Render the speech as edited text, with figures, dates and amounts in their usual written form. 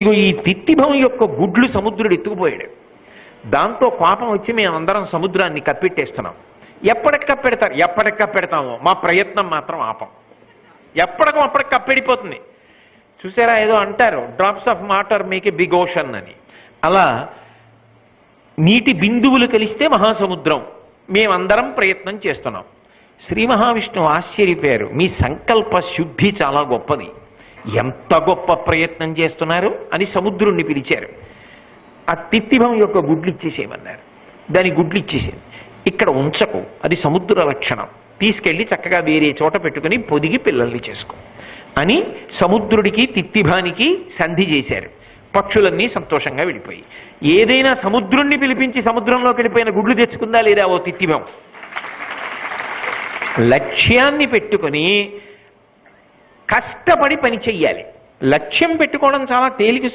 ఇగో ఈ తిత్తిభం యొక్క గుడ్లు సముద్రుడు ఎత్తుకుపోయాడు. దాంతో కోపం వచ్చి మేమందరం సముద్రాన్ని కప్పెట్టేస్తున్నాం. ఎప్పటికి కప్పెడతారు? ఎప్పటికి కప్పెడతామో మా ప్రయత్నం మాత్రం ఆపం. అప్పటికి కప్పెడిపోతుంది. చూసారా, ఏదో అంటారు drops of water make a big ocean అని. అలా నీటి బిందువులు కలిస్తే మహాసముద్రం. మేమందరం ప్రయత్నం చేస్తున్నాం. శ్రీ మహావిష్ణువు ఆశ్చర్యపోయారు. మీ సంకల్ప శుద్ధి చాలా గొప్పది, ఎంత గొప్ప ప్రయత్నం చేస్తున్నారు అని సముద్రుణ్ణి పిలిచారు. ఆ తిత్తిభం యొక్క గుడ్లు ఇచ్చేసేయమన్నారు. దాని గుడ్లు ఇచ్చేసేది. ఇక్కడ ఉంచకు, అది సముద్ర లక్షణం, తీసుకెళ్లి చక్కగా వేరే చోట పెట్టుకుని పొదిగి పిల్లల్ని చేసుకో అని సముద్రుడికి తిత్తిభానికి సంధి చేశారు. పక్షులన్నీ సంతోషంగా వెళ్ళిపోయి. ఏదైనా సముద్రుణ్ణి పిలిపించి సముద్రంలోకి వెళ్ళిపోయిన గుడ్లు తెచ్చుకుందా లేదా ఓ తిత్తిభం? లక్ష్యాన్ని పెట్టుకుని కష్టపడి పని చెయ్యాలి. లక్ష్యం పెట్టుకోవడం చాలా తేలిక